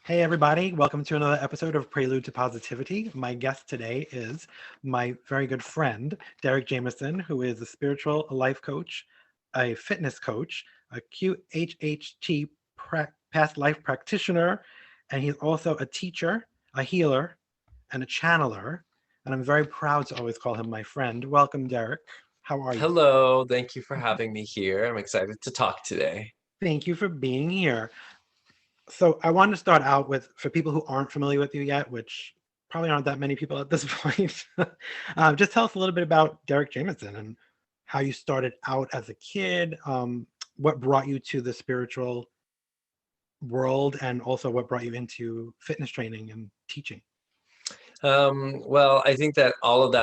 Hey, everybody. Welcome to another episode of Prelude to Positivity. My guest today is my very good friend, Derek Jameson, who is a spiritual life coach, a fitness coach, a QHHT past life practitioner, and he's also a teacher, a healer, and a channeler. And I'm very proud to always call him my friend. Welcome, Derek. How are you? Hello, thank you for having me here. I'm excited to talk today. Thank you for being here. So I wanted to start out with, for people who aren't familiar with you yet, which probably aren't that many people at this point, just tell us a little bit about Derek Jameson and how you started out as a kid, what brought you to the spiritual world, and also what brought you into fitness training and teaching. Well, I think that all of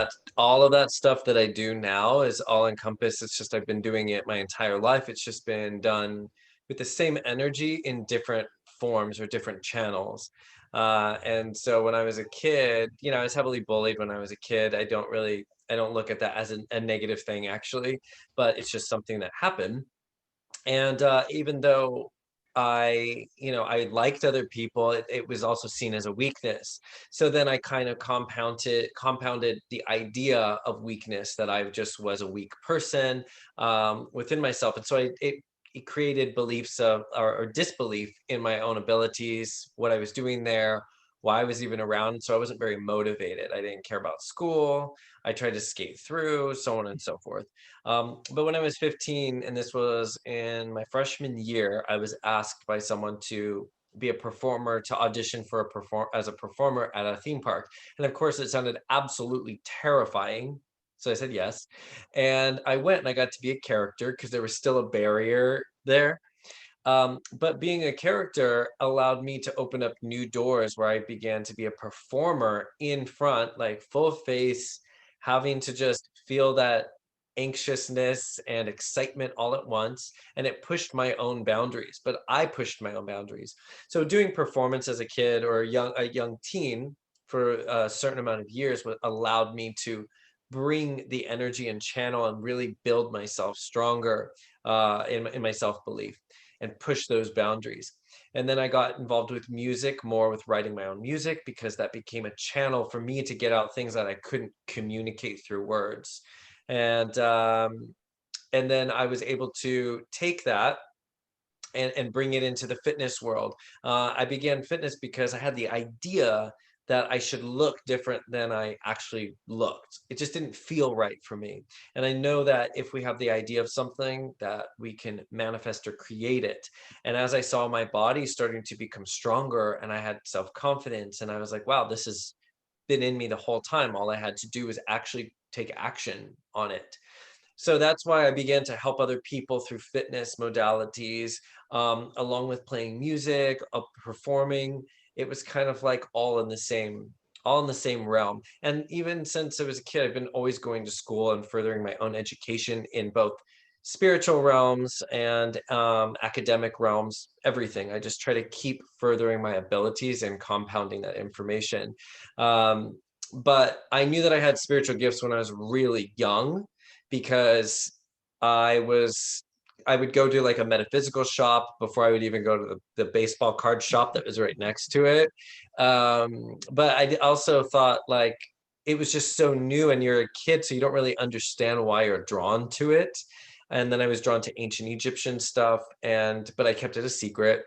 that stuff that I do now is all encompassed. It's just I've been doing it my entire life. It's just been done with the same energy in different forms or different channels. And so when I was a kid, I was heavily bullied when I was a kid. I don't look at that as a negative thing actually, but it's just something that happened. And even though I liked other people, it was also seen as a weakness. So then I kind of compounded the idea of weakness, that I just was a weak person within myself. And so it created beliefs or disbelief in my own abilities, what I was doing there, why I was even around. So I wasn't very motivated. I didn't care about school. I tried to skate through, so on and so forth. But when I was 15, and this was in my freshman year, I was asked by someone to be a performer, to audition for as a performer at a theme park. And of course, it sounded absolutely terrifying. So I said yes. And I went and I got to be a character because there was still a barrier there. But being a character allowed me to open up new doors where I began to be a performer in front, like full face, having to just feel that anxiousness and excitement all at once. And it pushed my own boundaries, but I pushed my own boundaries. So doing performance as a kid or a young teen for a certain amount of years, what allowed me to bring the energy and channel and really build myself stronger in my self-belief and push those boundaries. And then I got involved with music, more with writing my own music, because that became a channel for me to get out things that I couldn't communicate through words. And and then I was able to take that and bring it into the fitness world. I began fitness because I had the idea that I should look different than I actually looked. It just didn't feel right for me. And I know that if we have the idea of something, that we can manifest or create it. And as I saw my body starting to become stronger and I had self-confidence, and I was like, wow, this has been in me the whole time. All I had to do was actually take action on it. So that's why I began to help other people through fitness modalities, along with playing music, performing. It was kind of like all in the same realm. And even since I was a kid, I've been always going to school and furthering my own education in both spiritual realms and academic realms, everything. I just try to keep furthering my abilities and compounding that information. Um, but I knew that I had spiritual gifts when I was really young, because I was I would go to like a metaphysical shop before I would even go to the baseball card shop that was right next to it. But also thought like it was just so new, and you're a kid, so you don't really understand why you're drawn to it. And then I was drawn to ancient Egyptian stuff, but I kept it a secret.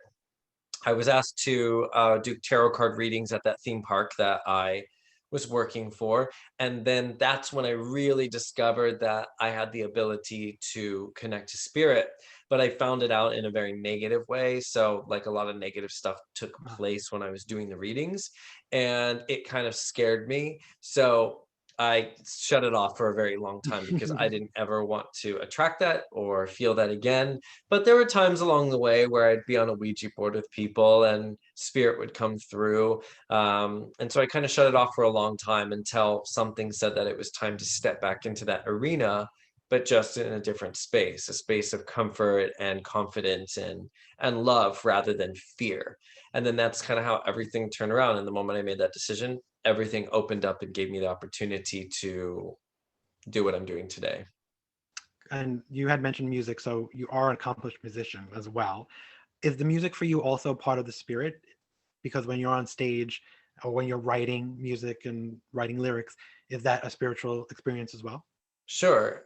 I was asked to do tarot card readings at that theme park that I was working for. And then that's when I really discovered that I had the ability to connect to spirit. But I found it out in a very negative way. So, like, a lot of negative stuff took Ah. place when I was doing the readings, and it kind of scared me. So, I shut it off for a very long time because I didn't ever want to attract that or feel that again. But there were times along the way where I'd be on a Ouija board with people and spirit would come through. And so I kind of shut it off for a long time until something said that it was time to step back into that arena, but just in a different space, a space of comfort and confidence and love rather than fear. And then that's kind of how everything turned around. And the moment I made that decision, everything opened up and gave me the opportunity to do what I'm doing today. And you had mentioned music, so you are an accomplished musician as well. Is the music for you also part of the spirit? because when you're on stage or when you're writing music and writing lyrics, is that a spiritual experience as well? Sure.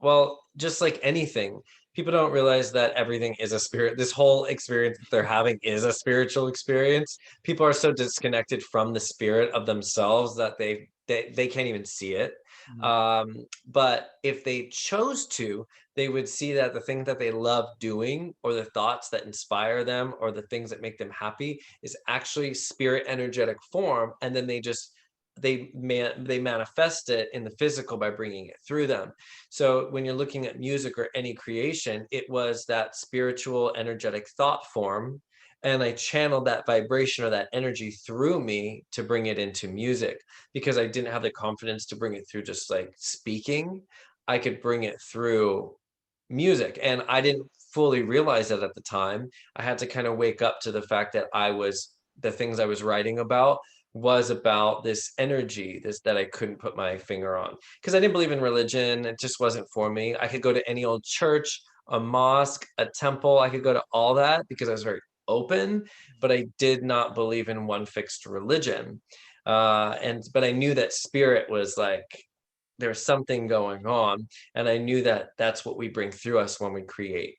Well, just like anything, people don't realize that everything is a spirit. This whole experience that they're having is a spiritual experience. People are so disconnected from the spirit of themselves that they can't even see it. Mm, But if they chose to, they would see that the thing that they love doing, or the thoughts that inspire them, or the things that make them happy, is actually spirit energetic form, and then they manifest it in the physical by bringing it through them. So when you're looking at music or any creation, it was that spiritual energetic thought form, and I channeled that vibration or that energy through me to bring it into music, because I didn't have the confidence to bring it through just like speaking. I could bring it through music, and I didn't fully realize that at the time. I had to kind of wake up to the fact that the things I was writing about was about this energy, this that I couldn't put my finger on, because I didn't believe in religion. It just wasn't for me. I could go to any old church, a mosque, a temple. I could go to all that because I was very open, but I did not believe in one fixed religion. And but I knew that spirit was like, there was something going on, and I knew that that's what we bring through us when we create.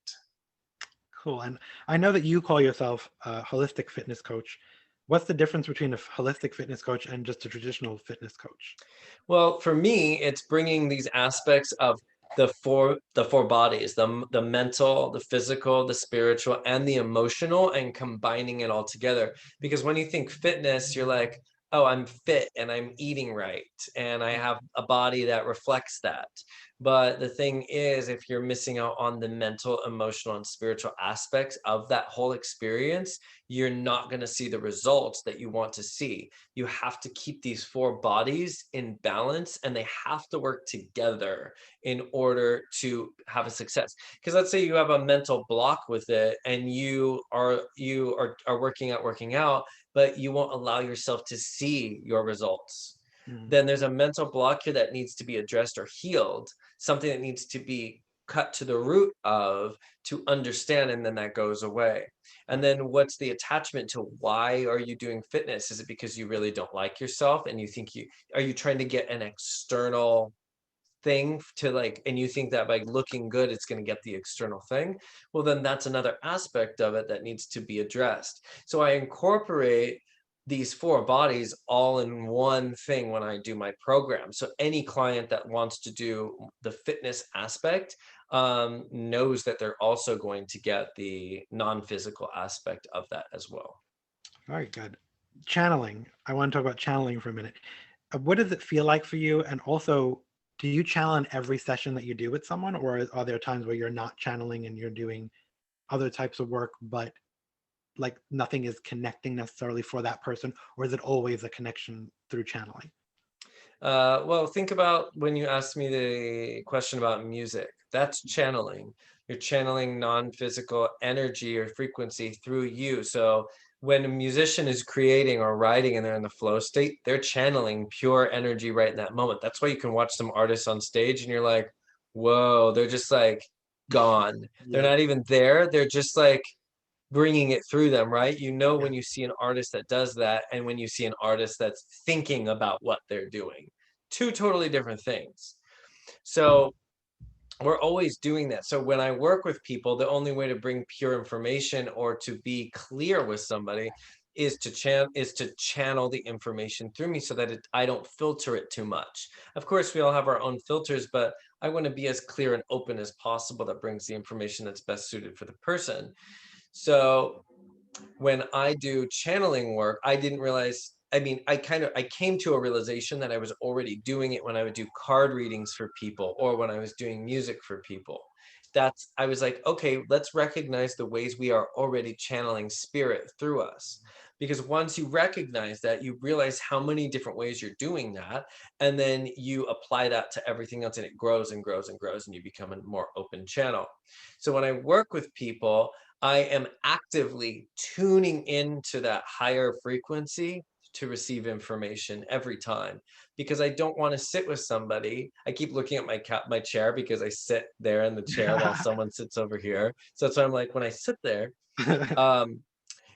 cool. And I know that you call yourself a holistic fitness coach. What's the difference between a holistic fitness coach and just a traditional fitness coach? Well, for me, it's bringing these aspects of the four bodies, the mental, the physical, the spiritual, and the emotional, and combining it all together. Because when you think fitness, you're like, oh, I'm fit and I'm eating right and I have a body that reflects that. But the thing is, if you're missing out on the mental, emotional, and spiritual aspects of that whole experience, you're not going to see the results that you want to see. You have to keep these four bodies in balance, and they have to work together in order to have a success. Because let's say you have a mental block with it, and you are working out, but you won't allow yourself to see your results. Mm, Then there's a mental block here that needs to be addressed or healed, something that needs to be cut to the root of, to understand, and then that goes away. And right. then what's the attachment to why are you doing fitness? Is it because you really don't like yourself and you think you are you trying to get an external thing to like, and you think that by looking good it's going to get the external thing? Well, then that's another aspect of it that needs to be addressed. So I incorporate these four bodies all in one thing when I do my program. So any client that wants to do the fitness aspect knows that they're also going to get the non-physical aspect of that as well. Very good. Channeling. I want to talk about channeling for a minute. What does it feel like for you? And also, do you channel in every session that you do with someone, or are there times where you're not channeling and you're doing other types of work, but like nothing is connecting necessarily for that person, or is it always a connection through channeling? Well, think about when you asked me the question about music. That's channeling. You're channeling non-physical energy or frequency through you. So when a musician is creating or writing and they're in the flow state, they're channeling pure energy right in that moment. That's why you can watch some artists on stage and you're like, whoa, they're just like gone. They're Yeah. not even there. They're just like bringing it through them, right? You know, Yeah. when you see an artist that does that and when you see an artist that's thinking about what they're doing, two totally different things. So we're always doing that. So when I work with people, the only way to bring pure information or to be clear with somebody is to channel the information through me so that I don't filter it too much. Of course, we all have our own filters, but I want to be as clear and open as possible that brings the information that's best suited for the person. So when I do channeling work, I didn't realize. I mean, I came to a realization that I was already doing it when I would do card readings for people or when I was doing music for people. I was like, okay, let's recognize the ways we are already channeling spirit through us. Because once you recognize that, you realize how many different ways you're doing that. And then you apply that to everything else, and it grows and grows and grows, and you become a more open channel. So when I work with people, I am actively tuning into that higher frequency to receive information every time, because I don't want to sit with somebody. I keep looking at my chair because I sit there in the chair while someone sits over here. So that's why I'm like, when I sit there, um,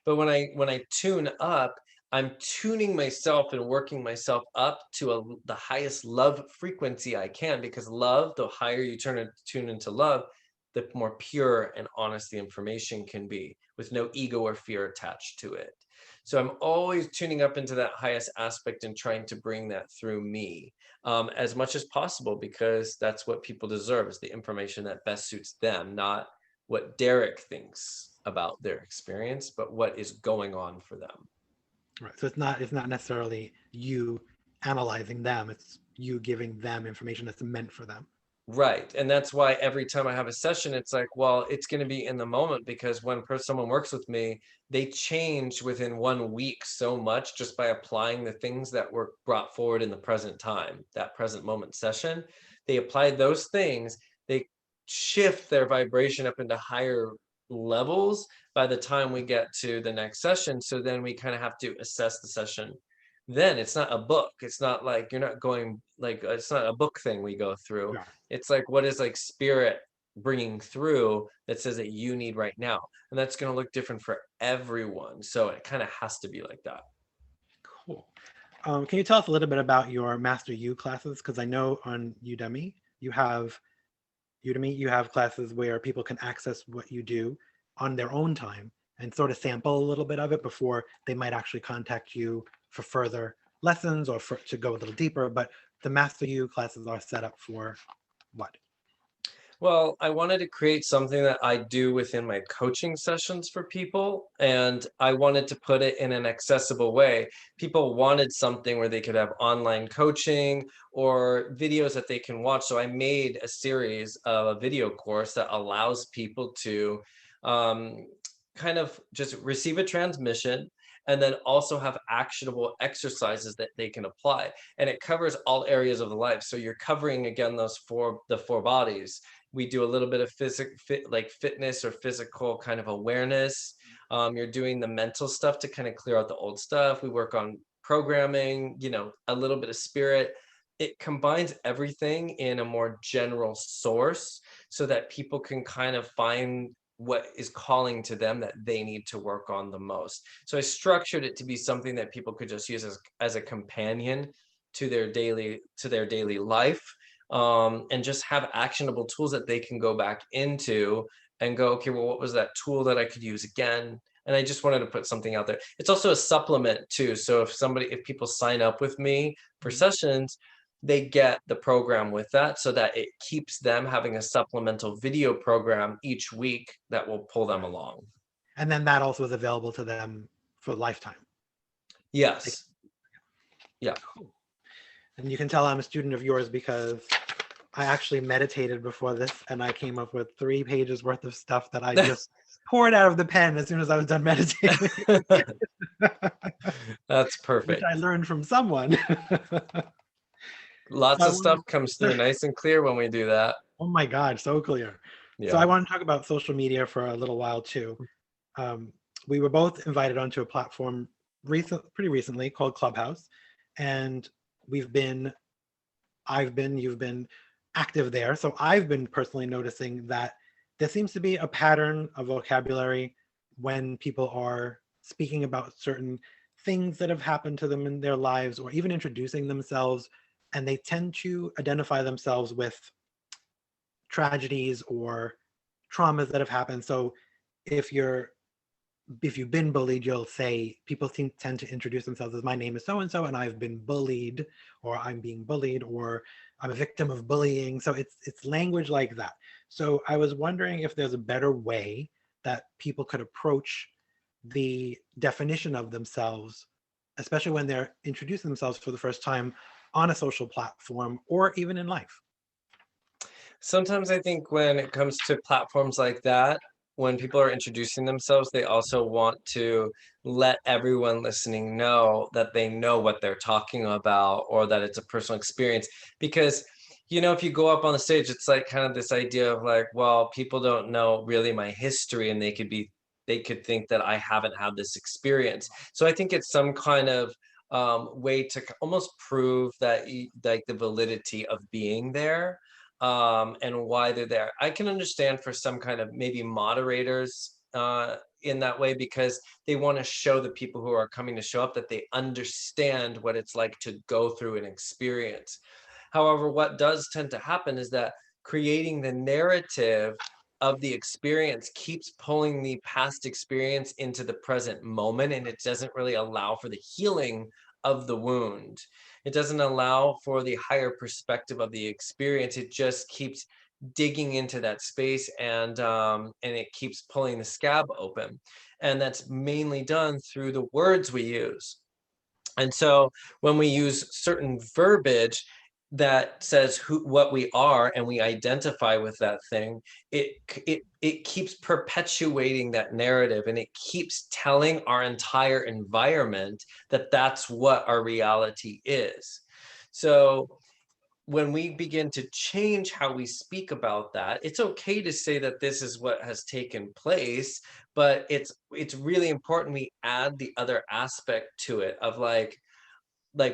But when I tune up, I'm tuning myself and working myself up to the highest love frequency I can, because love, the higher you tune into love, the more pure and honest the information can be, with no ego or fear attached to it. So I'm always tuning up into that highest aspect and trying to bring that through me, as much as possible, because that's what people deserve, is the information that best suits them, not what Derek thinks about their experience, but what is going on for them. Right. So it's not necessarily you analyzing them. It's you giving them information that's meant for them. Right. And that's why every time I have a session, it's like, well, it's going to be in the moment, because when someone works with me, they change within 1 week so much just by applying the things that were brought forward in the present time, that present moment session. They apply those things, they shift their vibration up into higher levels by the time we get to the next session. So then we kind of have to assess the session. Then it's not a book. It's not like you're not going, like, it's not a book thing we go through. Yeah. It's like, what is like spirit bringing through that says that you need right now? And that's going to look different for everyone. So it kind of has to be like that. Cool. Can you tell us a little bit about your Master U classes? Because I know on you have classes where people can access what you do on their own time and sort of sample a little bit of it before they might actually contact you for further lessons or to go a little deeper. But the Master U classes are set up for what? Well, I wanted to create something that I do within my coaching sessions for people, and I wanted to put it in an accessible way. People wanted something where they could have online coaching or videos that they can watch. So I made a series of a video course that allows people to um, kind of just receive a transmission and then also have actionable exercises that they can apply. And it covers all areas of the life. So you're covering, again, the four bodies. We do a little bit of like fitness or physical kind of awareness. You're doing the mental stuff to kind of clear out the old stuff. We work on programming, a little bit of spirit. It combines everything in a more general source so that people can kind of find what is calling to them that they need to work on the most. So I structured it to be something that people could just use as a companion to their daily life, and just have actionable tools that they can go back into and go, okay, well, what was that tool that I could use again? And I just wanted to put something out there. It's also a supplement too. So if people sign up with me for Mhm. sessions, they get the program with that, so that it keeps them having a supplemental video program each week that will pull them along. And then that also is available to them for lifetime. Like, Yes. Yeah. cool. And you can tell I'm a student of yours because I actually meditated before this and I came up with 3 pages worth of stuff that I just poured out of the pen as soon as I was done meditating, That's which perfect. I learned from someone. So Lots I of stuff want comes through to, nice and clear when we do that. oh my God, so clear. So I Yeah. want to talk about social media for a little while too. Um, we were both invited onto a platform pretty recently called Clubhouse, and we've been, you've been active there. So I've been personally noticing that there seems to be a pattern of vocabulary when people are speaking about certain things that have happened to them in their lives or even introducing themselves, and they tend to identify themselves with tragedies or traumas that have happened. So if you're if you've been bullied, you'll say tend to introduce themselves as my name is so and so, and I've been bullied, or I'm being bullied, or I'm a victim of bullying. So it's language like that. So I was wondering if there's a better way that people could approach the definition of themselves, especially when they're introducing themselves for the first time on a social platform or even in life. Sometimes I think when it comes to platforms like that, when people are introducing themselves, they also want to let everyone listening know that they know what they're talking about, or that it's a personal experience. Because, if you go up on the stage, it's like kind of this idea of like, well, people don't know really my history, and they could think that I haven't had this experience. So I think it's some kind of way to almost prove that like the validity of being there, and why they're there. I can understand for some kind of maybe moderators in that way because they want to show the people who are coming to show up that they understand what it's like to go through an experience. However, what does tend to happen is that creating the narrative of the experience keeps pulling the past experience into the present moment, and it doesn't really allow for the healing of the wound. It doesn't allow for the higher perspective of the experience. It just keeps digging into that space, and it keeps pulling the scab open. And that's mainly done through the words we use. And so when we use certain verbiage that says what we are and we identify with that thing, it keeps perpetuating that narrative, and it keeps telling our entire environment that that's what our reality is. So when we begin to change how we speak about that, it's okay to say that this is what has taken place, but it's really important we add the other aspect to it of like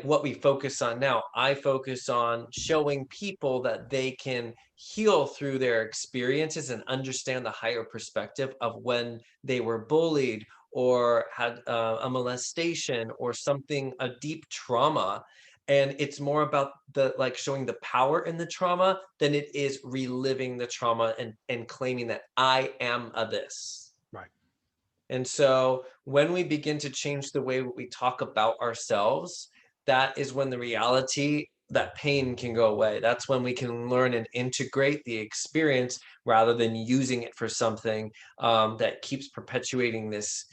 what we focus on now. I focus on showing people that they can heal through their experiences and understand the higher perspective of when they were bullied or had a molestation or something, a deep trauma. And it's more about the like showing the power in the trauma than it is reliving the trauma and claiming that I am a this. Right. And so when we begin to change the way we talk about ourselves, that is when the reality, that pain can go away. That's when we can learn and integrate the experience rather than using it for something that keeps perpetuating this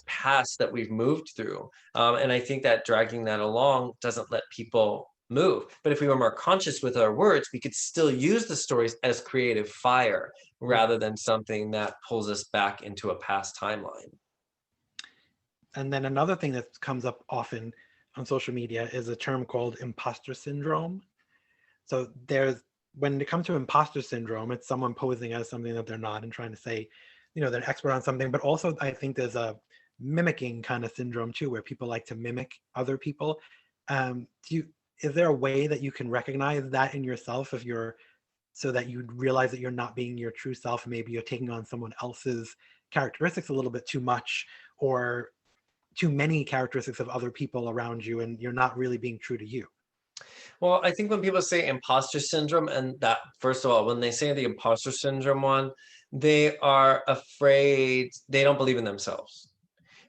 past that we've moved through. And I think that dragging that along doesn't let people move. But if we were more conscious with our words, we could still use the stories as creative fire Right. rather than something that pulls us back into a past timeline. And then another thing that comes up often on social media is a term called imposter syndrome. So when it comes to imposter syndrome, it's someone posing as something that they're not and trying to say, they're an expert on something. But also, I think there's a mimicking kind of syndrome too, where people like to mimic other people. Is there a way that you can recognize that in yourself so that you realize that you're not being your true self? Maybe you're taking on someone else's characteristics a little bit too much, or too many characteristics of other people around you, and you're not really being true to you. Well, I think when people say imposter syndrome, and that, first of all, when they say the imposter syndrome one, they are afraid, they don't believe in themselves.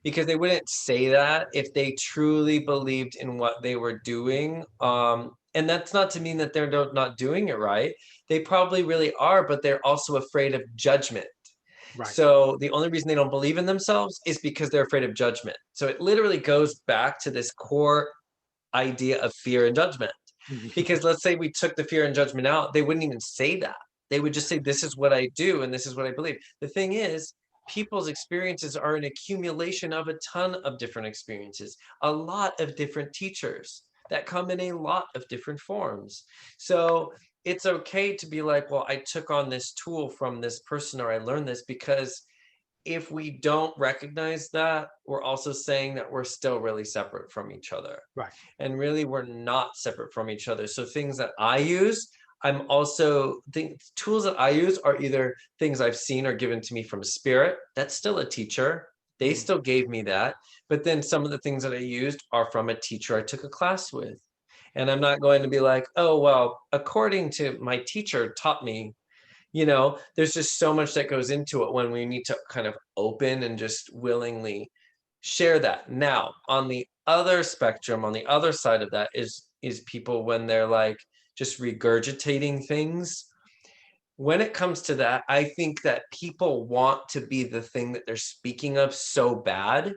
Because they wouldn't say that if they truly believed in what they were doing. And that's not to mean that they're not doing it right. They probably really are, but they're also afraid of judgment. Right. So the only reason they don't believe in themselves is because they're afraid of judgment. So it literally goes back to this core idea of fear and judgment. Because let's say we took the fear and judgment out, they wouldn't even say that. They would just say, this is what I do and this is what I believe. The thing is, people's experiences are an accumulation of a ton of different experiences, a lot of different teachers that come in a lot of different forms. So it's okay to be like, well, I took on this tool from this person or I learned this, because if we don't recognize that, we're also saying that we're still really separate from each other. Right. And really, we're not separate from each other. So things that I use, I'm also tools that I use are either things I've seen or given to me from spirit. That's still a teacher. They still gave me that. But then some of the things that I used are from a teacher I took a class with. And I'm not going to be like, oh, well, according to my teacher taught me, there's just so much that goes into it when we need to kind of open and just willingly share that. Now, on the other spectrum, on the other side of that is people when they're like just regurgitating things. When it comes to that, I think that people want to be the thing that they're speaking of so bad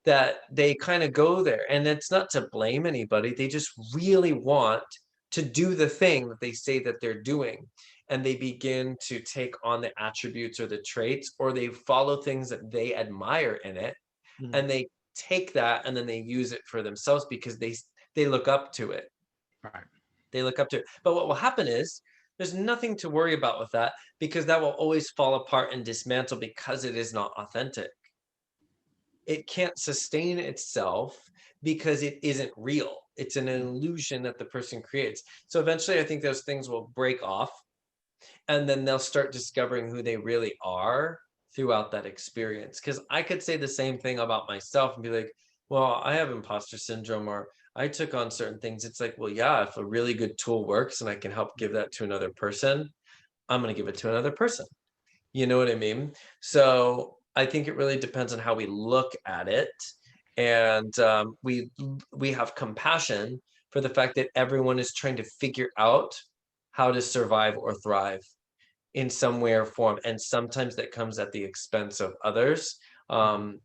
that they kind of go there. And it's not to blame anybody. They just really want to do the thing that they say that they're doing. And they begin to take on the attributes or the traits, or they follow things that they admire in it, Mhm. and they take that and then they use it for themselves because they look up to it. Right. They look up to it. But what will happen is there's nothing to worry about with that, because that will always fall apart and dismantle because it is not authentic. It can't sustain itself because it isn't real. It's an illusion that the person creates. So eventually I think those things will break off, and then they'll start discovering who they really are. throughout that experience. Because I could say the same thing about myself and be like, well, I have imposter syndrome, or I took on certain things. It's like, well, yeah, if a really good tool works and I can help give that to another person, I'm going to give it to another person. You know what I mean? So I think it really depends on how we look at it, and we have compassion for the fact that everyone is trying to figure out how to survive or thrive in some way or form, and sometimes that comes at the expense of others. Mhm. Um,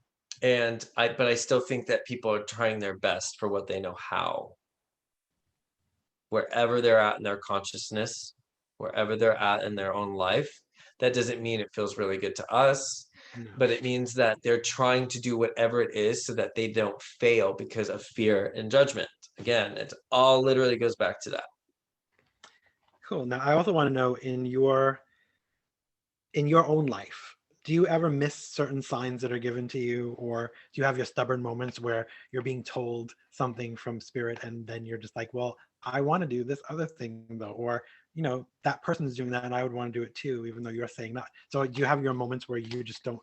but I still think that people are trying their best for what they know how, wherever they're at in their consciousness, wherever they're at in their own life. That doesn't mean it feels really good to us, No. but it means that they're trying to do whatever it is so that they don't fail because of fear and judgment. Again, it all literally goes back to that. Cool. Now, I also want to know in your own life, do you ever miss certain signs that are given to you, or do you have your stubborn moments where you're being told something from spirit and then you're just like, well, I want to do this other thing though, or that person's doing that and I would want to do it too, even though you're saying not. So do you have your moments where you just don't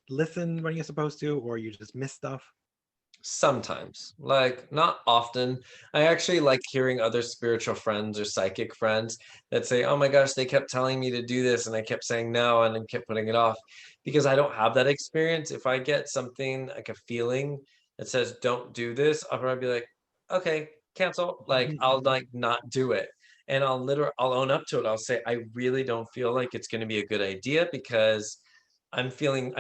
listen when you're supposed to, or you just miss stuff? Sometimes, like not often. I actually like hearing other spiritual friends or psychic friends that say, oh my gosh, they kept telling me to do this and I kept saying no and then kept putting it off, because I don't have that experience. If I get something like a feeling that says don't do this, I'll probably be like, okay, cancel. Like I'll like not do it. And I'll own up to it. I'll say, I really don't feel like it's going to be a good idea, because I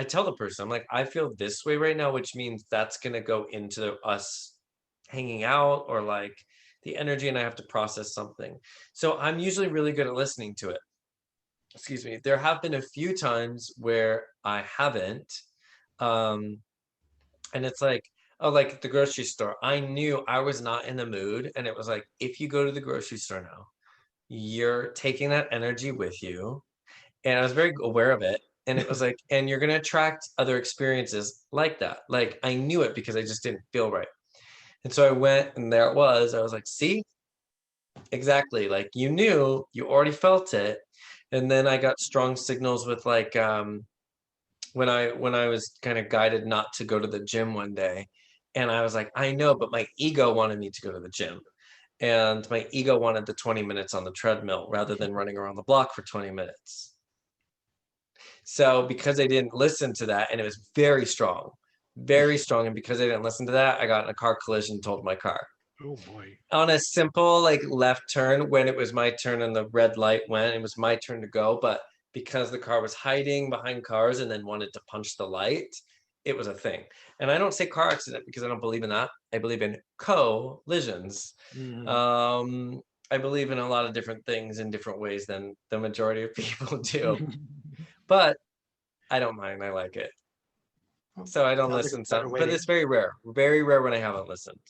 tell the person, I'm like, I feel this way right now, which means that's going to go into us hanging out, or like the energy, and I have to process something. So I'm usually really good at listening to it. Excuse me. There have been a few times where I haven't. Um, and it's like, oh, like at the grocery store, I knew I was not in the mood. And it was like, if you go to the grocery store now, you're taking that energy with you, and I was very aware of it. And it was like, and you're gonna attract other experiences like that. Like I knew it because I just didn't feel right. And so I went, and there it was. I was like, see, exactly. Like you knew, you already felt it. And then I got strong signals with like when I was kind of guided not to go to the gym one day. And I was like, I know, but my ego wanted me to go to the gym. And my ego wanted the 20 minutes on the treadmill rather than running around the block for 20 minutes. So because I didn't listen to that, and it was very strong, and because I didn't listen to that, I got in a car collision and totaled my car. Oh boy. On a simple like left turn when it was my turn and the red light went, it was my turn to go. But because the car was hiding behind cars and then wanted to punch the light, it was a thing. And I don't say car accident because I don't believe in that. I believe in collisions. Mhm. Um, I believe in a lot of different things in different ways than the majority of people do. But I don't mind. I like it. Well, So I don't sounds like a listen better some, way but to. it's very rare when I haven't listened.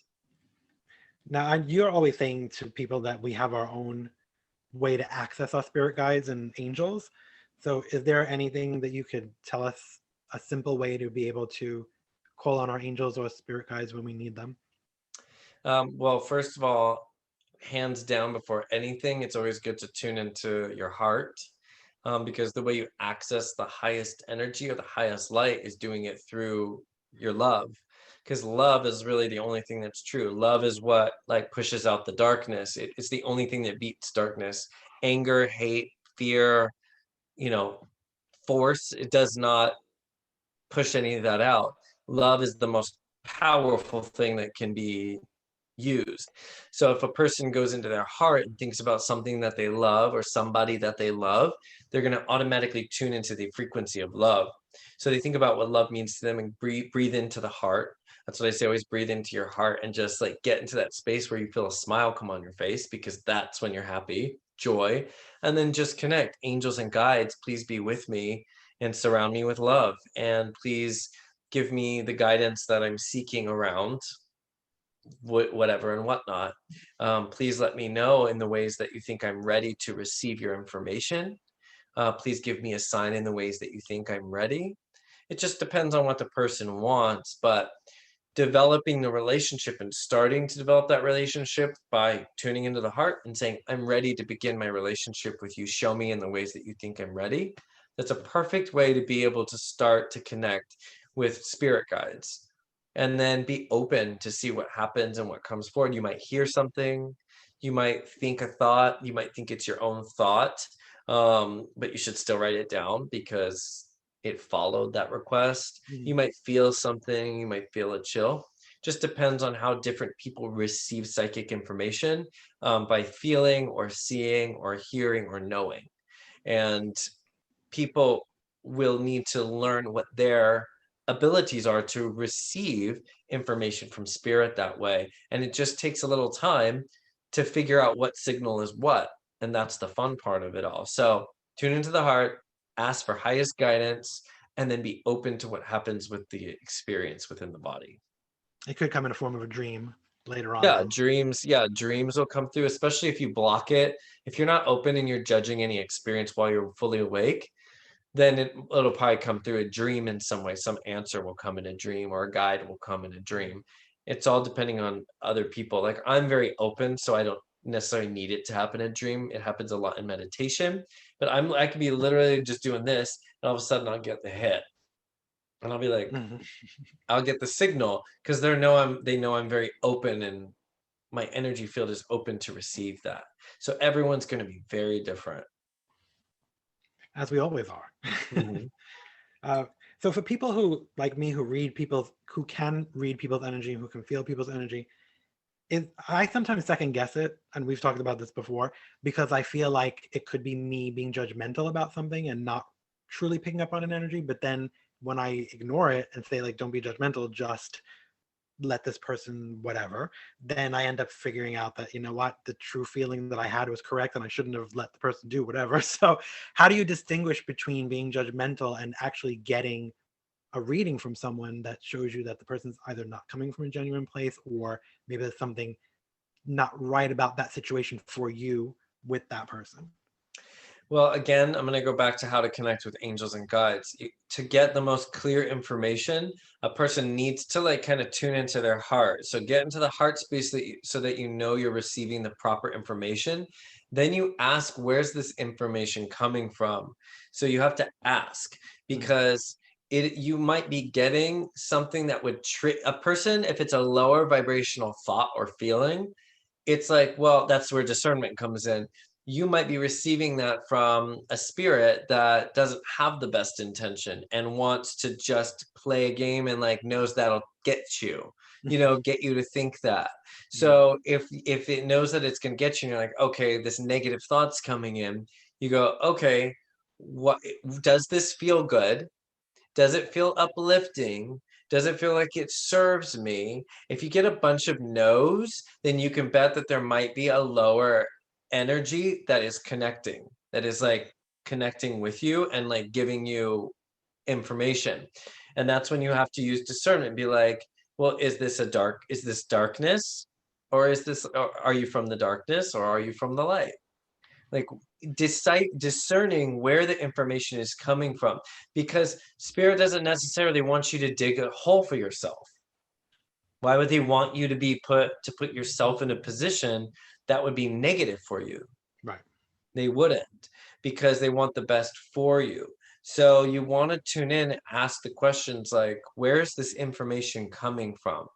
Now, you're always saying to people that we have our own way to access our spirit guides and angels. So, is there anything that you could tell us, a simple way to be able to call on our angels or spirit guides when we need them? Well, first of all, hands down, before anything, it's always good to tune into your heart, because the way you access the highest energy or the highest light is doing it through your love. Because love is really the only thing that's true. Love is what like pushes out the darkness. It's the only thing that beats darkness. Anger, hate, fear, you know, force. It does not push any of that out. Love is the most powerful thing that can be used. So if a person goes into their heart and thinks about something that they love or somebody that they love, they're going to automatically tune into the frequency of love. So they think about what love means to them and breathe into the heart. That's what I say, always breathe into your heart and just like get into that space where you feel a smile come on your face, because that's when you're happy, joy. And then just connect. Angels and guides, please be with me and surround me with love. And please give me the guidance that I'm seeking around whatever and whatnot. Please let me know in the ways that you think I'm ready to receive your information. Please give me a sign in the ways that you think I'm ready. It just depends on what the person wants, but developing the relationship and starting to develop that relationship by tuning into the heart and saying, I'm ready to begin my relationship with you. Show me in the ways that you think I'm ready. That's a perfect way to be able to start to connect with spirit guides, and then be open to see what happens and what comes forward. You might hear something, you might think a thought, you might think it's your own thought, but you should still write it down because it followed that request. Mhm. You might feel something, you might feel a chill. Just depends on how different people receive psychic information, by feeling or seeing or hearing or knowing. And people will need to learn what their abilities are to receive information from spirit that way. And it just takes a little time to figure out what signal is what. And that's the fun part of it all. So tune into the heart, ask for highest guidance, and then be open to what happens with the experience within the body. It could come in the form of a dream later on, Yeah, though. dreams will come through, especially if you block it. If you're not open and you're judging any experience while you're fully awake, then it'll probably come through a dream in some way. Some answer will come in a dream or a guide will come in a dream. It's all depending on other people. Like I'm very open, so I don't necessarily need it to happen in a dream. It happens a lot in meditation, but I could be literally just doing this, and all of a sudden I'll get the hit, and I'll be like, Mhm. I'll get the signal because they know I'm very open and my energy field is open to receive that. So everyone's going to be very different. As we always are. Hmm. uh, so for people who, like me, who can read people's energy, who can feel people's energy, I sometimes second guess it, and we've talked about this before, because I feel like it could be me being judgmental about something and not truly picking up on an energy. But then when I ignore it and say like, "Don't be judgmental, just let this person whatever," then I end up figuring out that, you know what, the true feeling that I had was correct and I shouldn't have let the person do whatever. So how do you distinguish between being judgmental and actually getting a reading from someone that shows you that the person's either not coming from a genuine place, or maybe there's something not right about that situation for you with that person? Well, again, I'm going to go back to how to connect with angels and guides. To get the most clear information, a person needs to like kind of tune into their heart. So get into the heart space so that you know you're receiving the proper information. Then you ask, where's this information coming from? So you have to ask Mm, because you might be getting something that would trick a person if it's a lower vibrational thought or feeling. It's like, well, that's where discernment comes in. You might be receiving that from a spirit that doesn't have the best intention and wants to just play a game and like knows that'll get you, get you to think that. mm, So if it knows that it's going to get you, and you're like, okay, this negative thought's coming in, you go, okay, what does this feel good? Does it feel uplifting? Does it feel like it serves me? If you get a bunch of no's, then you can bet that there might be a lower energy that is connecting, that is like connecting with you and like giving you information. And that's when you have to use discernment and be like, well, is this darkness? Or are you from the darkness or are you from the light? Like discerning where the information is coming from, because spirit doesn't necessarily want you to dig a hole for yourself. Why would they want you to put yourself in a position that would be negative for you? right. They wouldn't, because they want the best for you. So you want to tune in and ask the questions like, where's this information coming from?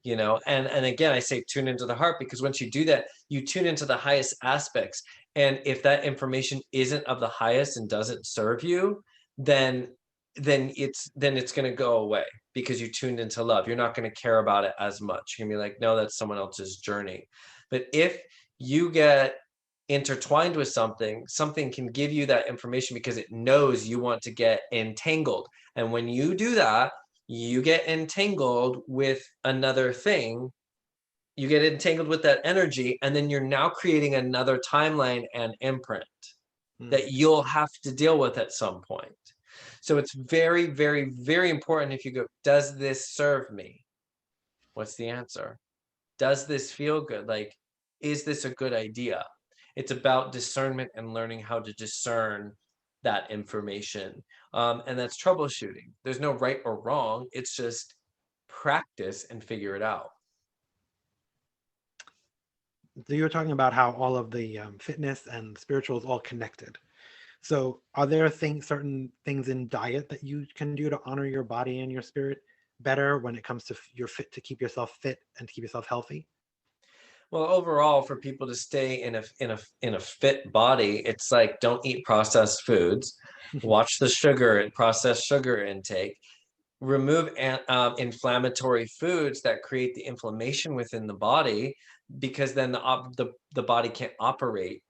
And again, I say tune into the heart, because once you do that, you tune into the highest aspects. And if that information isn't of the highest and doesn't serve you, then it's going to go away, because you tuned into love. You're not going to care about it as much. You're going to be like, no, that's someone else's journey. But if you get intertwined with something can give you that information because it knows you want to get entangled. And when you do that, you get entangled with another thing, you get entangled with that energy, and then you're now creating another timeline and imprint Mm, that you'll have to deal with at some point. So it's very, very, very important. If you go, does this serve me? What's the answer? Does this feel good? Like, is this a good idea? It's about discernment and learning how to discern that information. And that's troubleshooting. There's no right or wrong. It's just practice and figure it out. so you were talking about how all of the fitness and spiritual is all connected. So are there things, certain things in diet that you can do to honor your body and your spirit better when it comes to your fit, to keep yourself fit and to keep yourself healthy? Well, overall, for people to stay in a fit body, it's like don't eat processed foods, watch the sugar and processed sugar intake, remove inflammatory foods that create the inflammation within the body, because then the body can't operate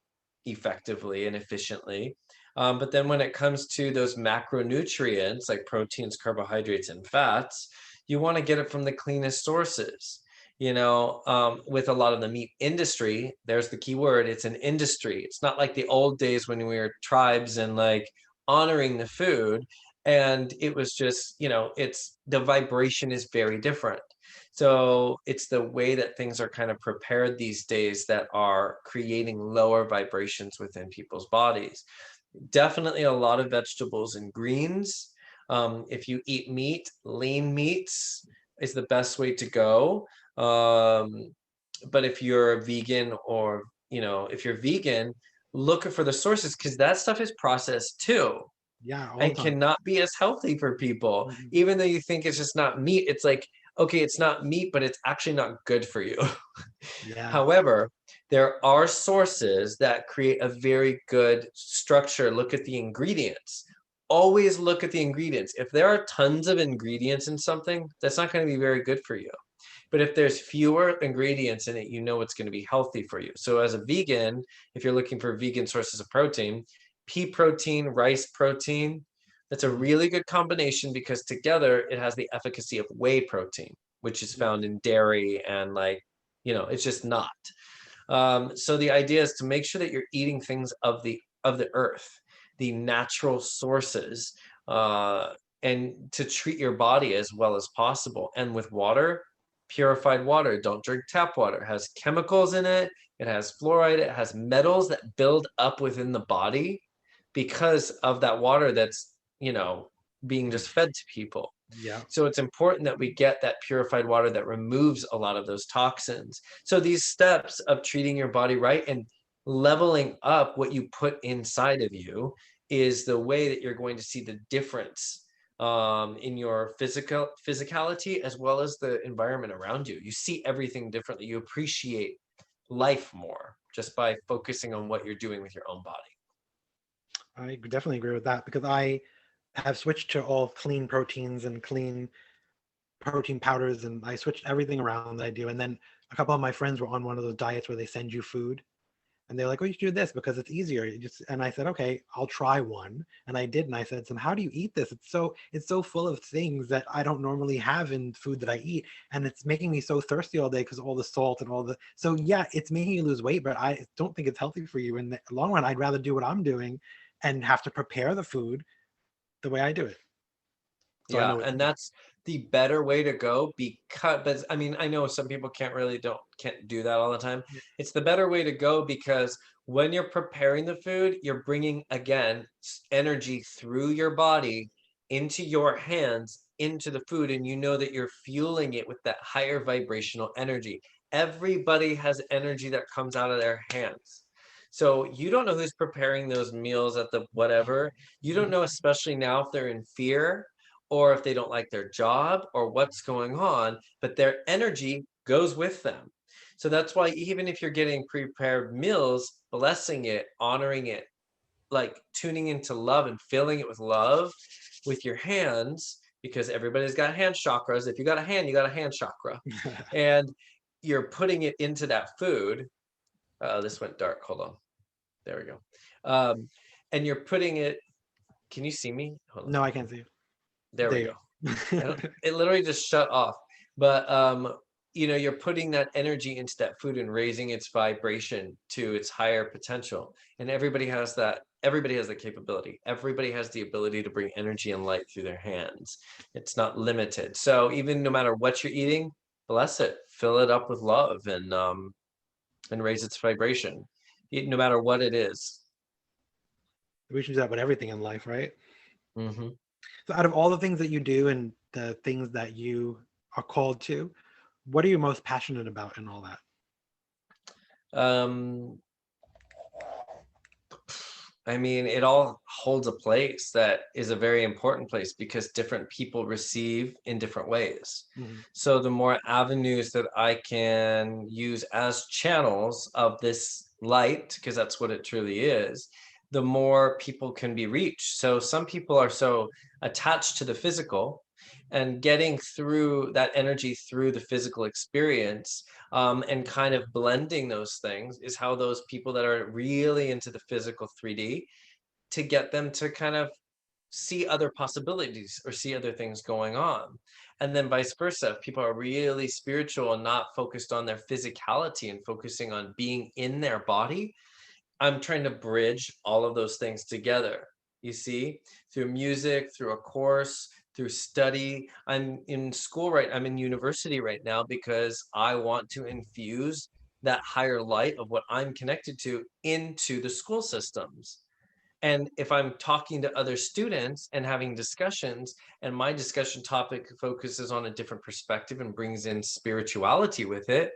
effectively and efficiently. But then when it comes to those macronutrients like proteins, carbohydrates, and fats, you want to get it from the cleanest sources. With a lot of the meat industry, there's the key word, it's an industry. It's not like the old days when we were tribes and like honoring the food. And it was just, it's the vibration is very different. So it's the way that things are kind of prepared these days that are creating lower vibrations within people's bodies. Definitely a lot of vegetables and greens. If you eat meat, lean meats is the best way to go. But if you're vegan or, if you're vegan, look for the sources because that stuff is processed too Yeah, all and the time. cannot be as healthy for people. Mhm. Even though you think it's just not meat, it's like, okay, it's not meat, but it's actually not good for you. Yeah. However, there are sources that create a very good structure. Look at the ingredients. Always look at the ingredients. If there are tons of ingredients in something, that's not going to be very good for you. But if there's fewer ingredients in it, you know it's going to be healthy for you. So as a vegan, if you're looking for vegan sources of protein, pea protein, rice protein, that's a Mhm. really good combination because together it has the efficacy of whey protein, which is Yeah. found in dairy and like, it's just not. So the idea is to make sure that you're eating things of the earth, the natural sources, uh, and to treat your body as well as possible. And with water, purified water. Don't drink tap water. It has chemicals in it. It has fluoride. It has metals that build up within the body because of that water that's being just fed to people. Yeah. So it's important that we get that purified water that removes a lot of those toxins. So these steps of treating your body right and leveling up what you put inside of you is the way that you're going to see the difference in your physicality as well as the environment around you. You see everything differently. You appreciate life more just by focusing on what you're doing with your own body. I definitely agree with that because I have switched to all clean proteins and clean protein powders, and I switched everything around that I do. And then a couple of my friends were on one of those diets where they send you food, and they're like, "Oh, you should do this because it's easier." And I said, "Okay, I'll try one." And I did, and I said, "So how do you eat this? It's so full of things that I don't normally have in food that I eat, and it's making me so thirsty all day because all the salt and all the so yeah, it's making you lose weight, but I don't think it's healthy for you in the long run. I'd rather do what I'm doing and have to prepare the food the way I do it, so I Yeah, know it's and safe." that's the better way to go because, but I mean, I know some people can't do that all the time. Yeah. It's the better way to go because when you're preparing the food, you're bringing again energy through your body into your hands, into the food, and you know that you're fueling it with that higher vibrational energy. Everybody has energy that comes out of their hands. So you don't know who's preparing those meals at the whatever. You don't know, especially now if they're in fear or if they don't like their job or what's going on, but their energy goes with them. So that's why even if you're getting prepared meals, blessing it, honoring it, like tuning into love and filling it with love with your hands, because everybody's got hand chakras. If you got a hand, you got a hand chakra. And you're putting it into that food. This went dark. Hold on. There we go. Um, and you're putting it. Can you see me? Hold on. No, I can't see you. There we There go. you And go. it literally just shut off. But you're putting that energy into that food and raising its vibration to its higher potential. And everybody has that. Everybody has the capability. Everybody has the ability to bring energy and light through their hands. It's not limited. So even no matter what you're eating, bless it, fill it up with love, and raise its vibration, no matter what it is. We should do that with everything in life, right? Hmm. So out of all the things that you do and the things that you are called to, what are you most passionate about in all that? Um, I mean, it all holds a place that is a very important place because different people receive in different ways. Mhm. So the more avenues that I can use as channels of this light, because that's what it truly is, the more people can be reached. So some people are so attached to the physical, and getting through that energy through the physical experience, and kind of blending those things is how those people that are really into the physical 3D, to get them to kind of see other possibilities or see other things going on. And then vice versa, if people are really spiritual and not focused on their physicality and focusing on being in their body, I'm trying to bridge all of those things together. You see, through music, through a course, through study. I'm in university right now because I want to infuse that higher light of what I'm connected to into the school systems. And if I'm talking to other students and having discussions, and my discussion topic focuses on a different perspective and brings in spirituality with it,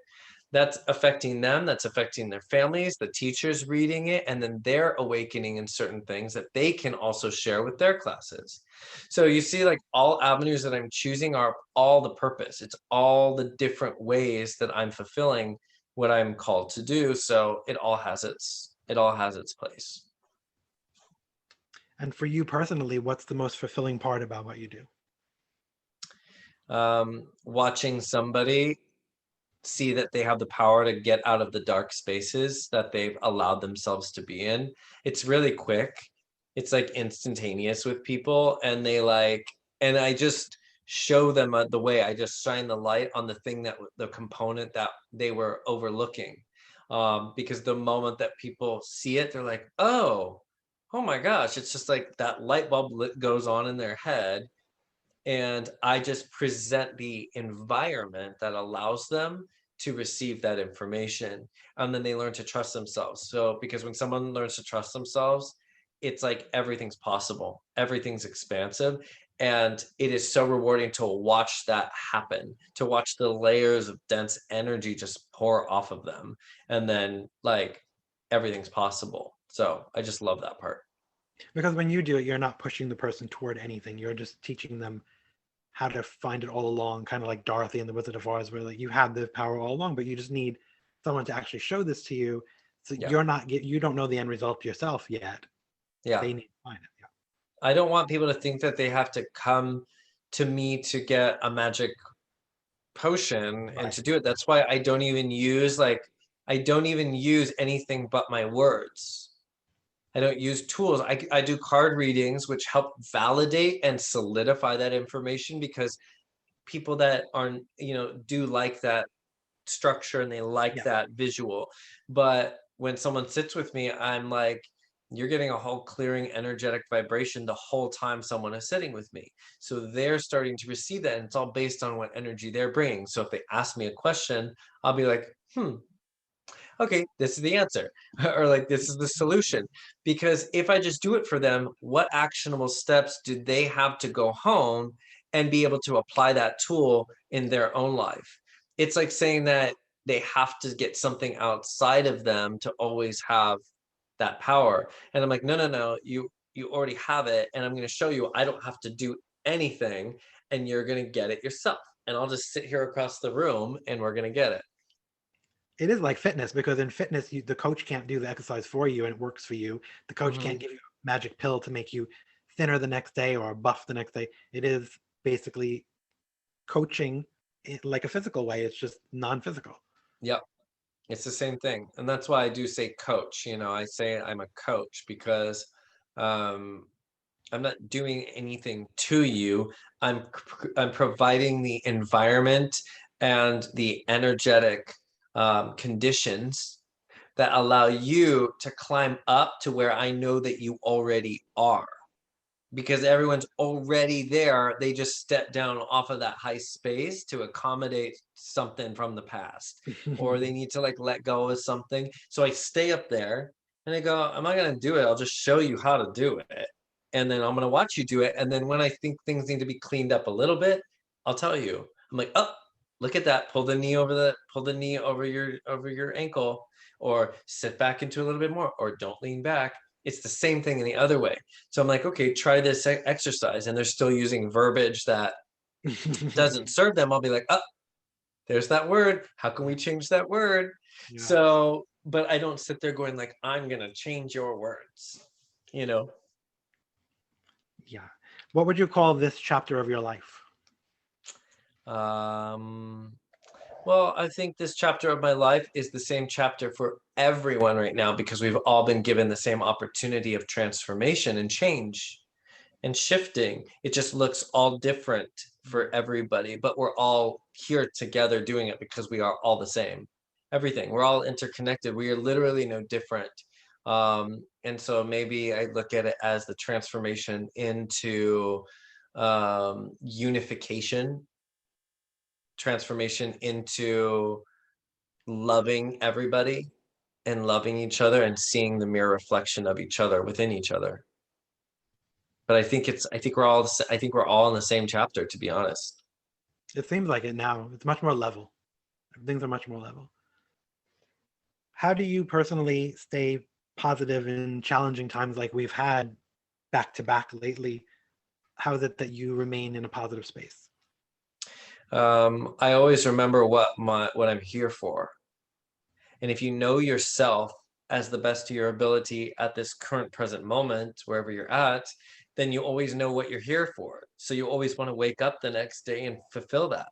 that's affecting them, that's affecting their families, the teachers reading it, and then they're awakening in certain things that they can also share with their classes. So you see, like, all avenues that I'm choosing are all the purpose. It's all the different ways that I'm fulfilling what I'm called to do. So it all has its place. And for you personally, what's the most fulfilling part about what you do? Watching somebody see that they have the power to get out of the dark spaces that they've allowed themselves to be in. It's really quick. It's like instantaneous with people, and and I just show them the way. I just shine the light on the thing the component that they were overlooking. Because the moment that people see it, they're like, oh my gosh, it's just like that light bulb goes on in their head, and I just present the environment that allows them to receive that information. And then they learn to trust themselves. So, because when someone learns to trust themselves, it's like everything's possible, everything's expansive. And it is so rewarding to watch that happen, to watch the layers of dense energy just pour off of them. And then, like, everything's possible. So, I just love that part. Because when you do it, you're not pushing the person toward anything. You're just teaching them how to find it all along, kind of like Dorothy and the Wizard of Oz, where like you had the power all along, but you just need someone to actually show this to you. So Yeah. you don't know the end result yourself yet. Yeah. They need to find it. I don't want people to think that they have to come to me to get a magic potion Yeah. and Right. to do it. That's why I don't even use anything but my words. I don't use tools. I do card readings, which help validate and solidify that information, because people that aren't, do like that structure and they like Yeah. that visual. But when someone sits with me, I'm like, you're getting a whole clearing energetic vibration the whole time someone is sitting with me. So they're starting to receive that, and it's all based on what energy they're bringing. So if they ask me a question, I'll be like, okay, this is the answer, or like, this is the solution. Because if I just do it for them, what actionable steps do they have to go home and be able to apply that tool in their own life? It's like saying that they have to get something outside of them to always have that power. And I'm like, no, no, no, you already have it, and I'm going to show you I don't have to do anything, and you're going to get it yourself. And I'll just sit here across the room, and we're going to get it. It is like fitness because in fitness, the coach can't do the exercise for you and it works for you. The coach can't Mhm. give you a magic pill to make you thinner the next day or buff the next day. It is basically coaching like a physical way. It's just non-physical. Yep. It's the same thing. And that's why I do say coach. I say I'm a coach because, um, I'm not doing anything to you. I'm providing the environment and the energetic, conditions that allow you to climb up to where I know that you already are, because everyone's already there. They just step down off of that high space to accommodate something from the past, or they need to, like, let go of something. So I stay up there and I go, I'm not going to do it. I'll just show you how to do it. And then I'm going to watch you do it. And then when I think things need to be cleaned up a little bit, I'll tell you. I'm like, oh, look at that. Pull the knee over your ankle, or sit back into a little bit more, or don't lean back. It's the same thing in the other way. So I'm like, okay, try this exercise, and they're still using verbiage that doesn't serve them. I'll be like, oh, there's that word. How can we change that word? Yeah. So, but I don't sit there going like, I'm gonna change your words, you know. Yeah. What would you call this chapter of your life? Um, well, I think this chapter of my life is the same chapter for everyone right now because we've all been given the same opportunity of transformation and change and shifting. It just looks all different for everybody, but we're all here together doing it because we are all the same. Everything. We're all interconnected. We are literally no different. And so maybe I look at it as the transformation into unification, transformation into loving everybody and loving each other and seeing the mirror reflection of each other within each other. But I think we're all in the same chapter, to be honest. It seems like it now. It's much more level. Things are much more level. How do you personally stay positive in challenging times like we've had back to back lately? How is it that you remain in a positive space? I always remember what I'm here for. And if you know yourself as the best of your ability at this current present moment, wherever you're at, then you always know what you're here for. So you always want to wake up the next day and fulfill that.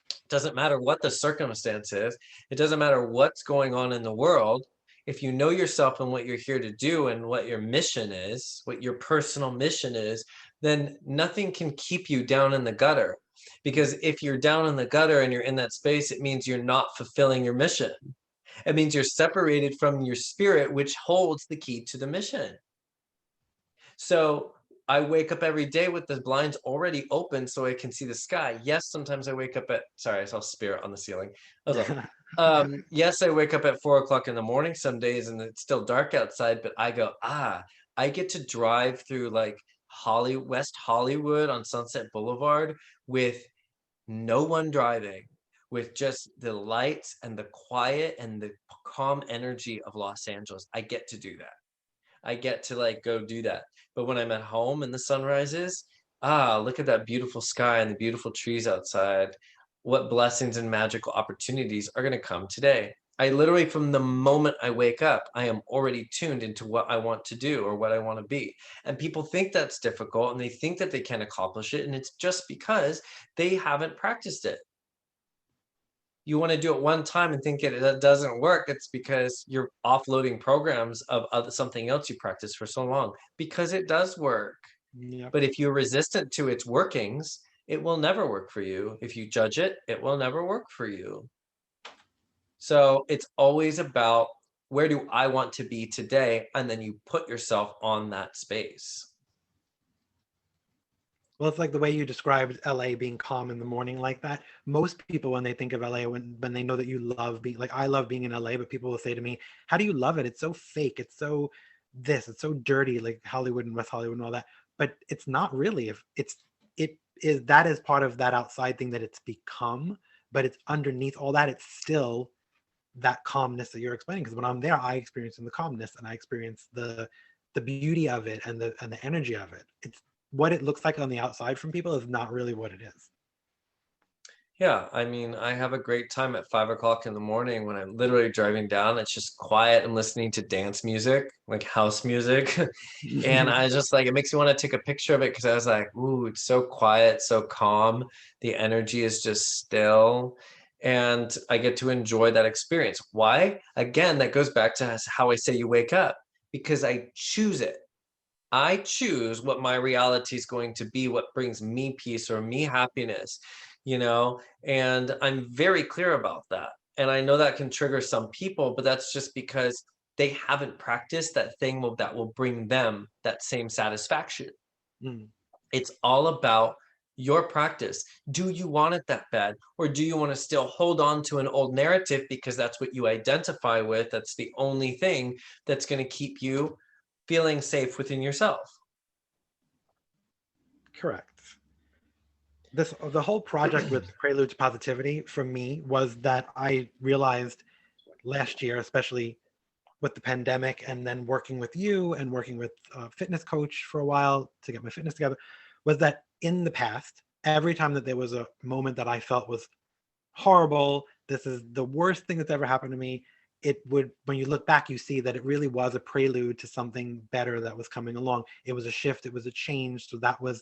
It doesn't matter what the circumstance is, it doesn't matter what's going on in the world. If you know yourself and what you're here to do and what your mission is, what your personal mission is, then nothing can keep you down in the gutter. Because if you're down in the gutter and you're in that space, it means you're not fulfilling your mission. It means you're separated from your spirit, which holds the key to the mission. So I wake up every day with the blinds already open so I can see the sky. Yes, sometimes I wake up at, sorry, I saw spirit on the ceiling. I was like, yes, I wake up at 4 o'clock in the morning some days and it's still dark outside, but I go, I get to drive through like West Hollywood on Sunset Boulevard with no one driving, with just the lights and the quiet and the calm energy of Los Angeles. I get to do that. I get to like go do that. But when I'm at home and the sun rises, look at that beautiful sky and the beautiful trees outside. What blessings and magical opportunities are going to come today? I literally, from the moment I wake up, I am already tuned into what I want to do or what I want to be. And people think that's difficult and they think that they can accomplish it. And it's just because they haven't practiced it. You want to do it one time and think it doesn't work, it's because you're offloading programs of something else you practice for so long, because it does work. Yep. But if you're resistant to its workings, it will never work for you. If you judge it, it will never work for you. So it's always about, where do I want to be today? And then you put yourself on that space. Well, it's like the way you described LA being calm in the morning like that. Most people, when they think of LA, when they know that you love being, like I love being in LA, but people will say to me, "How do you love it? It's so fake. It's so this. It's so dirty, like Hollywood and West Hollywood and all that." But it's not really. If it is, that is part of that outside thing that it's become, but it's underneath all that. It's still that calmness that you're explaining. Because when I'm there, I experience the calmness and I experience the beauty of it and the energy of it. It's what it looks like on the outside from people is not really what it is. Yeah, I mean, I have a great time at 5 o'clock in the morning when I'm literally driving down. It's just quiet and listening to dance music, like house music. And I just like, it makes me want to take a picture of it because I was like, ooh, it's so quiet, so calm. The energy is just still. And I get to enjoy that experience. Why? Again, that goes back to how I say you wake up, because I choose it. I choose what my reality is going to be, what brings me peace or me happiness, and I'm very clear about that. And I know that can trigger some people, but that's just because they haven't practiced that thing that will bring them that same satisfaction. Mm, It's all about your practice. Do you want it that bad? Or do you want to still hold on to an old narrative because that's what you identify with? That's the only thing that's going to keep you feeling safe within yourself. correct. The whole project with Prelude to Positivity for me was that I realized last year, especially with the pandemic and then working with you and working with a fitness coach for a while to get my fitness together, was that in the past, every time that there was a moment that I felt was horrible, this is the worst thing that's ever happened to me, it would, when you look back, you see that it really was a prelude to something better that was coming along. It was a shift, it was a change. So that was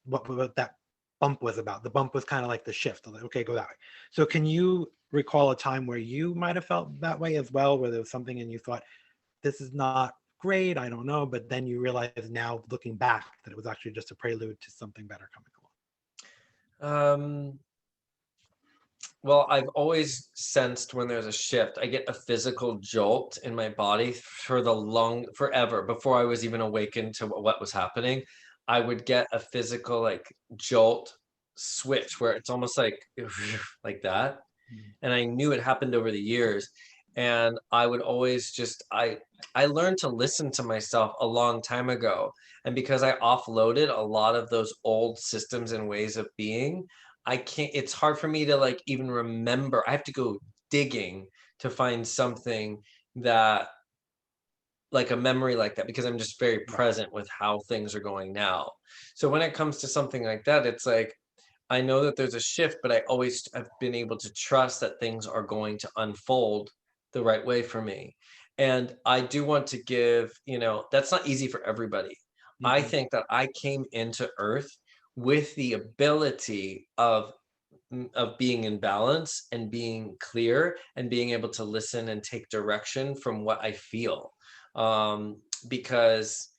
what that bump was about. The bump was kind of like the shift. Like, okay, go that way. So can you recall a time where you might have felt that way as well, where there was something and you thought, this is not great, I don't know, but then you realize now looking back that it was actually just a prelude to something better coming Um, well, I've always sensed when there's a shift, I get a physical jolt in my body for the long forever before I was even awakened to what was happening. I would get a physical like jolt switch where it's almost like like that. along? And I knew it happened over the years. And I would always just I learned to listen to myself a long time ago. And because I offloaded a lot of those old systems and ways of being, I can't, it's hard for me to like even remember. I have to go digging to find something that like a memory like that because I'm just very Right. present with how things are going now. So when it comes to something like that, it's like I know that there's a shift, but I always have been able to trust that things are going to unfold the right way for me. And I do want to give, that's not easy for everybody. I Mhm. think that I came into Earth with the ability of being in balance and being clear and being able to listen and take direction from what I feel. Because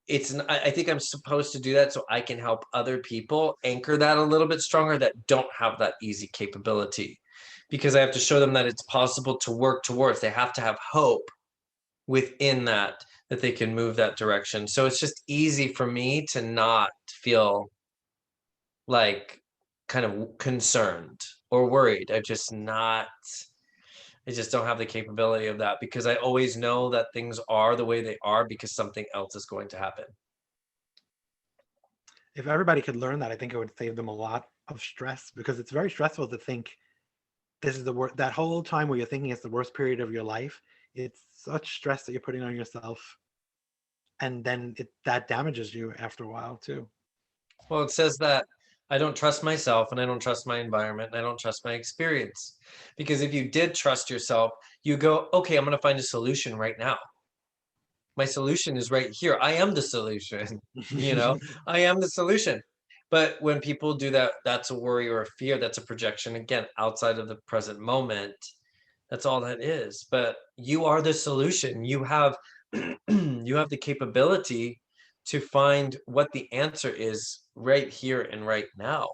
I think I'm supposed to do that so I can help other people anchor that a little bit stronger that don't have that easy capability. Because I have to show them that it's possible to work towards. They have to have hope within that they can move that direction. So it's just easy for me to not feel like kind of concerned or worried. I just don't have the capability of that because I always know that things are the way they are because something else is going to happen. If everybody could learn that, I think it would save them a lot of stress, because it's very stressful to think this is the worst. That whole time where you're thinking it's the worst period of your life, it's such stress that you're putting on yourself, and then that damages you after a while too. Well, it says that I don't trust myself and I don't trust my environment and I don't trust my experience. Because if you did trust yourself, you go, okay, I'm going to find a solution right now. My solution is right here. I am the solution. you know, I am the solution. But when people do that, that's a worry or a fear. That's a projection, again, outside of the present moment. That's all that is. But you are the solution. You have you have the capability to find what the answer is right here and right now.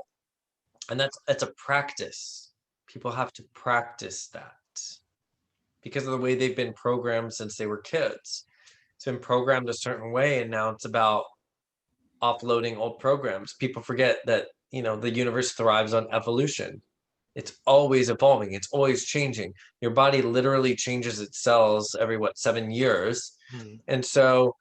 And that's a practice. People have to practice that because of the way they've been programmed since they were kids. It's been programmed a certain way, and now it's about offloading old programs. People forget that, the universe thrives on evolution. It's always evolving, it's always changing. Your body literally changes its cells every 7 years. Mhm. And so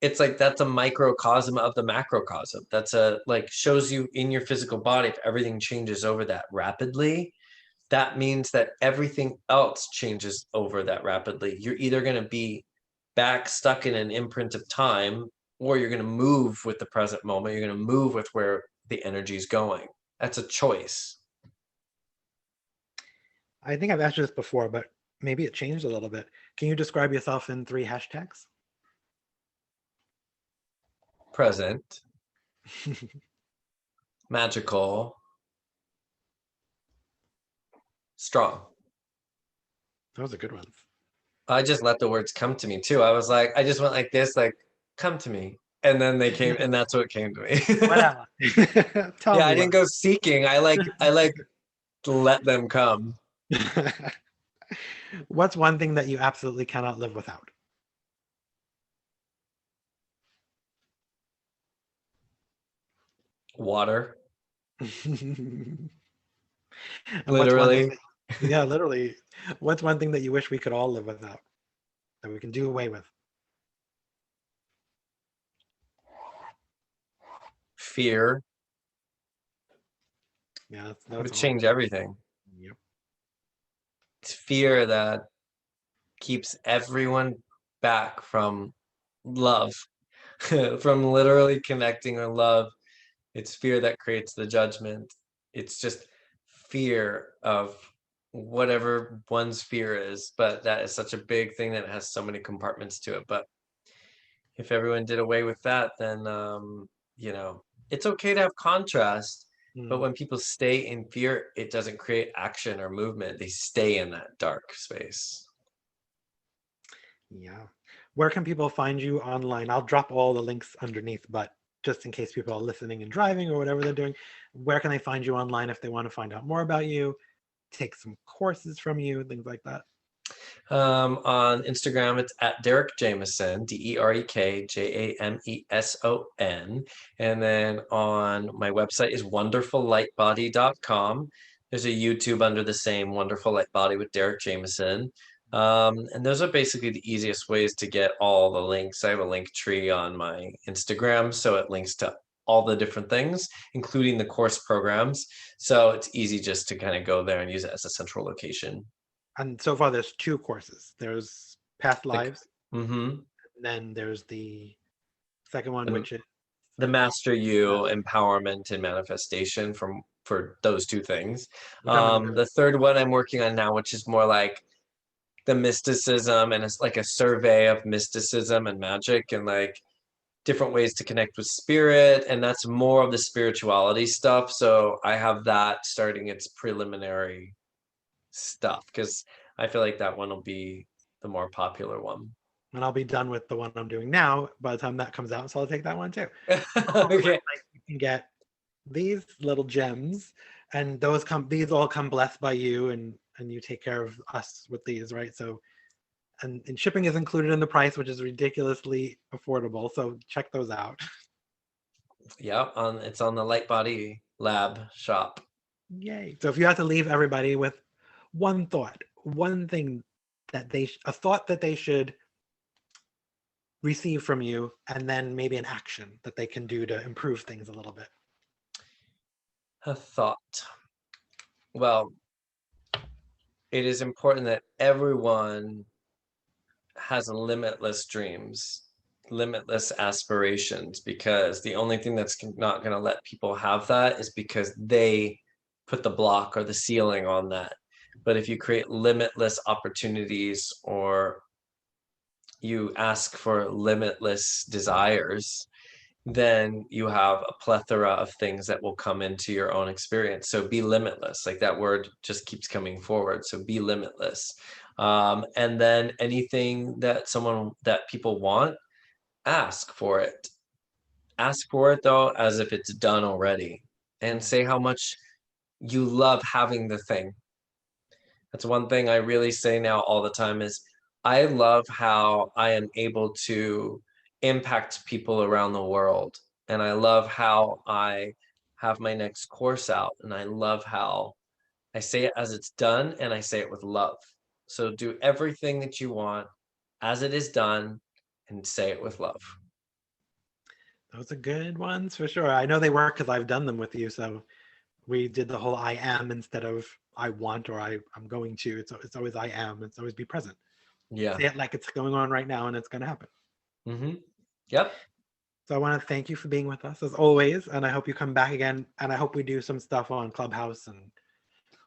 it's like that's a microcosm of the macrocosm. That's a like shows you in your physical body if everything changes over that rapidly, that means that everything else changes over that rapidly. You're either going to be back stuck in an imprint of time, or you're going to move with the present moment. You're going to move with where the energy is going. That's a choice. I think I've asked you this before, but maybe it changed a little bit. Can you describe yourself in 3 hashtags? Present, magical, strong. Those are good ones. I just let the words come to me too. I was like, I just went like this, like, come to me. And then they came, and that's what came to me. Whatever. Tell Yeah, me I didn't what. go seeking. I like let them come. What's one thing that you absolutely cannot live without? Water, And what's one thing literally. that, yeah, literally, what's one thing that you wish we could all live without, that we can do away with? Fear Yeah, would that's a hard change one. everything. Yep. It's fear that keeps everyone back from love, from literally connecting with love. It's fear that creates the judgment. It's just fear of whatever one's fear is, but that is such a big thing that has so many compartments to it. But if everyone did away with that, then it's okay to have contrast. But Mm, when people stay in fear, it doesn't create action or movement. They stay in that dark space. yeah. Where can people find you online? I'll drop all the links underneath, but just in case people are listening and driving or whatever they're doing, where can they find you online if they want to find out more about you, take some courses from you, things like that? On Instagram, it's at Derek Jameson, DerekJameson. And then on my website is wonderfullightbody.com. There's a YouTube under the same Wonderful Light Body with Derek Jameson. And those are basically the easiest ways to get all the links. I have a link tree on my Instagram, so it links to all the different things, including the course programs. So it's easy just to kind of go there and use it as a central location. And so far, there's two courses. There's Past Like, Lives, mm-hmm. and then there's the second one, the, which is the Master You Master. empowerment and manifestation for those two things. Which I'm gonna do. The third one I'm working on now, which is more like the mysticism, and it's like a survey of mysticism and magic and like different ways to connect with spirit, and that's more of the spirituality stuff. So I have that starting its preliminary stuff because I feel like that one will be the more popular one. And I'll be done with the one I'm doing now by the time that comes out. So I'll take that one too. Okay. You can get these little gems, and these all come blessed by you, and you take care of us with these, right? So and shipping is included in the price, which is ridiculously affordable. So check those out. Yeah, it's on the Light Body Lab shop. Yay. So if you have to leave everybody with one thought, one thing a thought that they should receive from you, and then maybe an action that they can do to improve things a little bit. A thought. Well, it is important that everyone has limitless dreams, limitless aspirations, because the only thing that's not going to let people have that is because they put the block or the ceiling on that. But if you create limitless opportunities, or you ask for limitless desires, then you have a plethora of things that will come into your own experience. So be limitless. Like, that word just keeps coming forward. So be limitless. And then anything that people want, ask for it. Ask for it though, as if it's done already, and say how much you love having the thing. That's one thing I really say now all the time is I love how I am able to impact people around the world. And I love how I have my next course out. And I love how I say it as it's done, and I say it with love. So do everything that you want as it is done, and say it with love. Those are good ones for sure. I know they work because I've done them with you. So we did the whole I am instead of I want or I'm going to. It's always I am. It's always be present. Yeah. Say it like it's going on right now and it's going to happen. Mm-hmm. Yep. So I want to thank you for being with us as always. And I hope you come back again. And I hope we do some stuff on Clubhouse and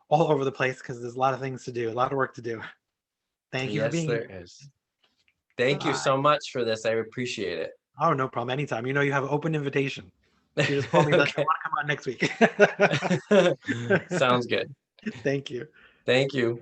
all over the place because there's a lot of things to do, a lot of work to do. Thank you for Yes, being there here. is. Thank you Bye. so much for this. I appreciate it. Oh, no problem. Anytime. You know, you have an open invitation. You just call me like, I Okay. want to come on next week. Sounds good. Thank you. Thank you.